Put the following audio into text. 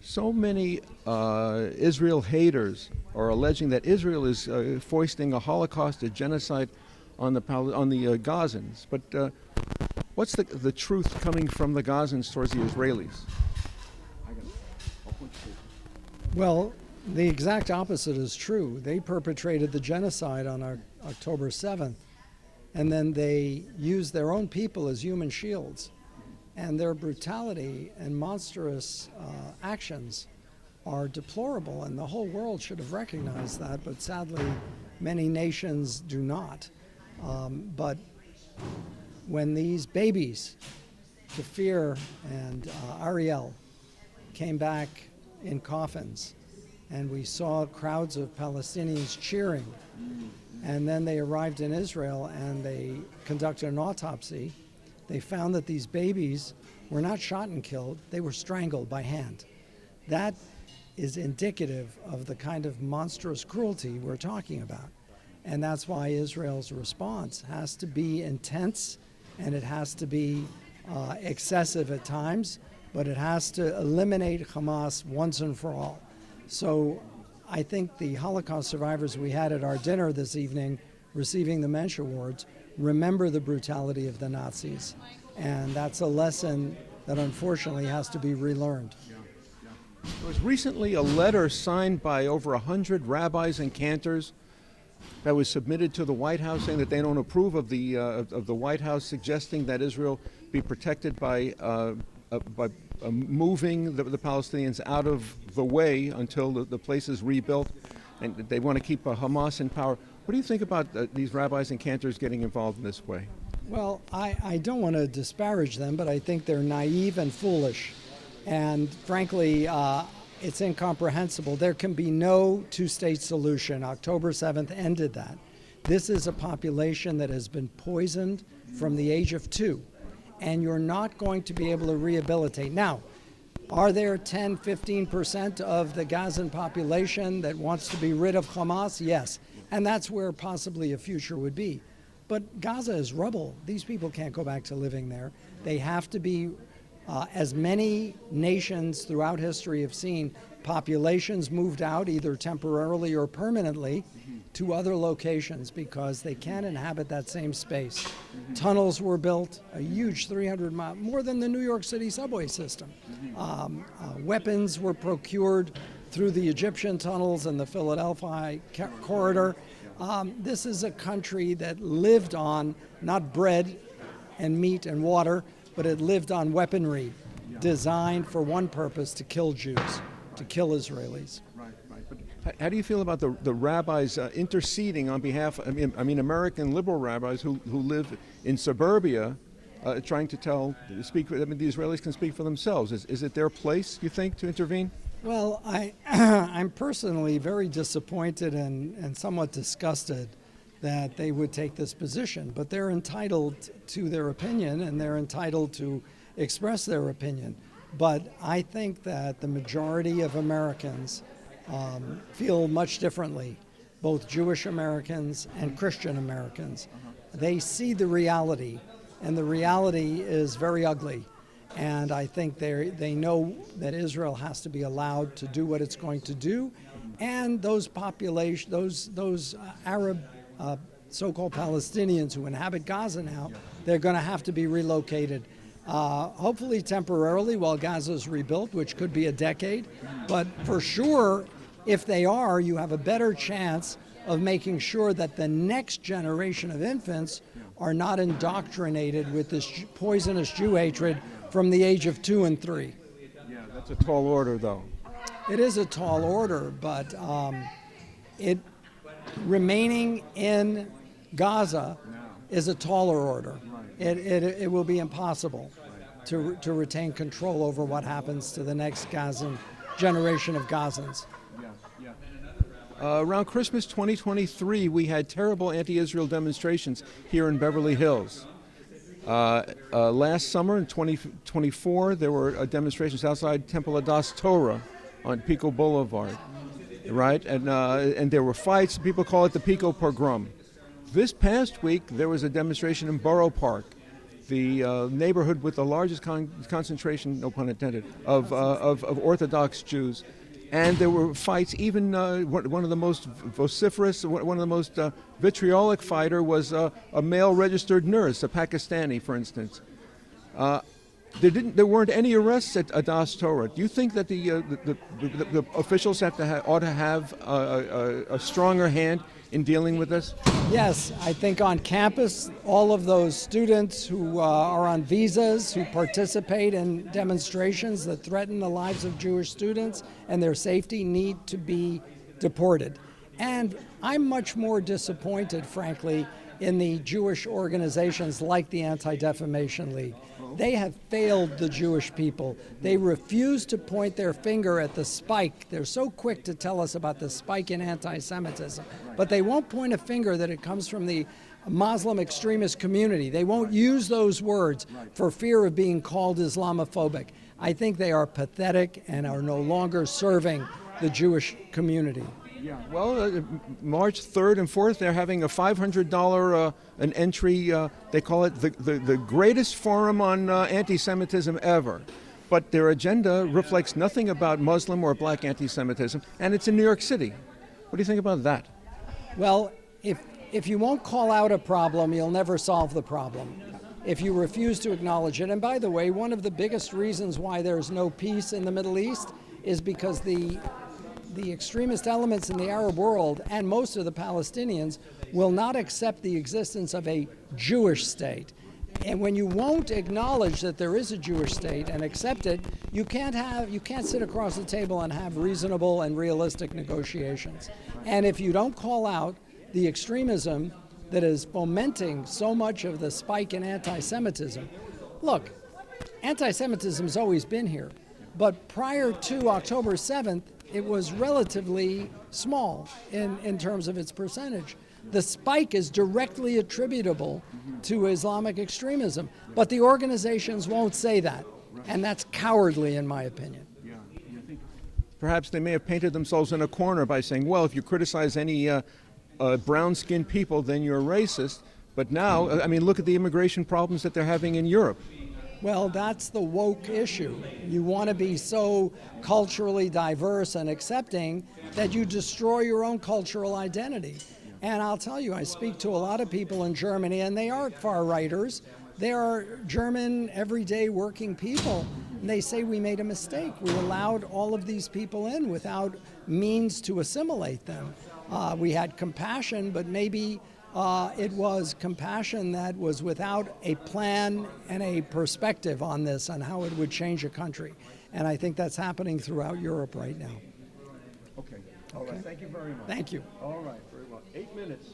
So many Israel haters are alleging that Israel is foisting a Holocaust, a genocide on the Gazans. But what's the truth coming from the Gazans towards the Israelis? Well, the exact opposite is true. They perpetrated the genocide on October 7th, and then they used their own people as human shields. And their brutality and monstrous actions are deplorable, and the whole world should have recognized that, but sadly, many nations do not. But when these babies, Kafir and Ariel, came back in coffins, and we saw crowds of Palestinians cheering, and then they arrived in Israel and they conducted an autopsy, they found that these babies were not shot and killed, they were strangled by hand. That is indicative of the kind of monstrous cruelty we're talking about. And that's why Israel's response has to be intense, and it has to be excessive at times, but it has to eliminate Hamas once and for all. So I think the Holocaust survivors we had at our dinner this evening receiving the Mensch Awards remember the brutality of the Nazis. And that's a lesson that unfortunately has to be relearned. There was recently a letter signed by over 100 rabbis and cantors that was submitted to the White House saying that they don't approve of the White House, suggesting that Israel be protected by moving the Palestinians out of the way until the place is rebuilt, and they want to keep Hamas in power. What do you think about these rabbis and cantors getting involved in this way? Well, I don't want to disparage them, but I think they're naive and foolish. And frankly, it's incomprehensible. There can be no two-state solution. October 7th ended that. This is a population that has been poisoned from the age of 2, and you're not going to be able to rehabilitate. Now, are there 10, 15% of the Gazan population that wants to be rid of Hamas? Yes. And that's where possibly a future would be. But Gaza is rubble. These people can't go back to living there. They have to be, as many nations throughout history have seen, populations moved out either temporarily or permanently to other locations because they can't inhabit that same space. Tunnels were built, a huge 300-mile, more than the New York City subway system. Weapons were procured through the Egyptian tunnels and the Philadelphia corridor. This is a country that lived on not bread and meat and water, but it lived on weaponry designed for one purpose: to kill Jews, to kill Israelis. Right. But how do you feel about the rabbis interceding on behalf? I mean, American liberal rabbis who live in suburbia, trying to speak. I mean, the Israelis can speak for themselves. Is it their place, you think, to intervene? Well, I'm personally very disappointed and somewhat disgusted that they would take this position, but they're entitled to their opinion and they're entitled to express their opinion. But I think that the majority of Americans feel much differently, both Jewish Americans and Christian Americans. They see the reality, and the reality is very ugly. And I think they know that Israel has to be allowed to do what it's going to do, and those Arab so-called Palestinians who inhabit Gaza now, they're going to have to be relocated, hopefully temporarily while Gaza is rebuilt, which could be a decade. But for sure, if they are, you have a better chance of making sure that the next generation of infants are not indoctrinated with this poisonous Jew hatred from the age of 2 and 3. Yeah, that's a tall order, though. It is a tall order, but it remaining in Gaza is a taller order. It will be impossible to retain control over what happens to the next Gazan generation of Gazans. Around Christmas 2023, we had terrible anti-Israel demonstrations here in Beverly Hills. Last summer in 2024, there were demonstrations outside Temple Adas Torah on Pico Boulevard, right? And there were fights. People call it the Pico Pogrom. This past week, there was a demonstration in Borough Park. the neighborhood with the largest concentration, no pun intended, of Orthodox Jews. And there were fights, even one of the most vociferous, one of the most vitriolic fighter was a male registered nurse, a Pakistani, for instance. There weren't any arrests at Adas Torah. Do you think that the officials ought to have a stronger hand in dealing with this? Yes, I think on campus, all of those students who are on visas, who participate in demonstrations that threaten the lives of Jewish students and their safety need to be deported. And I'm much more disappointed, frankly, in the Jewish organizations like the Anti-Defamation League. They have failed the Jewish people. They refuse to point their finger at the spike. They're so quick to tell us about the spike in anti-Semitism, but they won't point a finger that it comes from the Muslim extremist community. They won't use those words for fear of being called Islamophobic. I think they are pathetic and are no longer serving the Jewish community. Yeah. Well, March 3rd and 4th, they're having a $500 an entry. They call it the greatest forum on anti-Semitism ever. But their agenda reflects nothing about Muslim or black anti-Semitism, and it's in New York City. What do you think about that? Well, if you won't call out a problem, you'll never solve the problem. If you refuse to acknowledge it, and by the way, one of the biggest reasons why there's no peace in the Middle East is because the extremist elements in the Arab world and most of the Palestinians will not accept the existence of a Jewish state. And when you won't acknowledge that there is a Jewish state and accept it, you can't sit across the table and have reasonable and realistic negotiations. And if you don't call out the extremism that is fomenting so much of the spike in anti-Semitism, look, anti-Semitism has always been here, but prior to October 7th, it was relatively small in terms of its percentage. The spike is directly attributable to Islamic extremism, but the organizations won't say that, and that's cowardly in my opinion. Yeah. You think perhaps they may have painted themselves in a corner by saying, well, if you criticize any brown-skinned people, then you're racist. But now, I mean, look at the immigration problems that they're having in Europe. Well, that's the woke issue. You want to be so culturally diverse and accepting that you destroy your own cultural identity. And I'll tell you, I speak to a lot of people in Germany, and they aren't far-righters. They are German, everyday working people. And they say we made a mistake. We allowed all of these people in without means to assimilate them. We had compassion, but maybe it was compassion that was without a plan and a perspective on this, on how it would change a country. And I think that's happening throughout Europe right now. Okay. All right. Thank you very much. Thank you. All right. Very well. 8 minutes.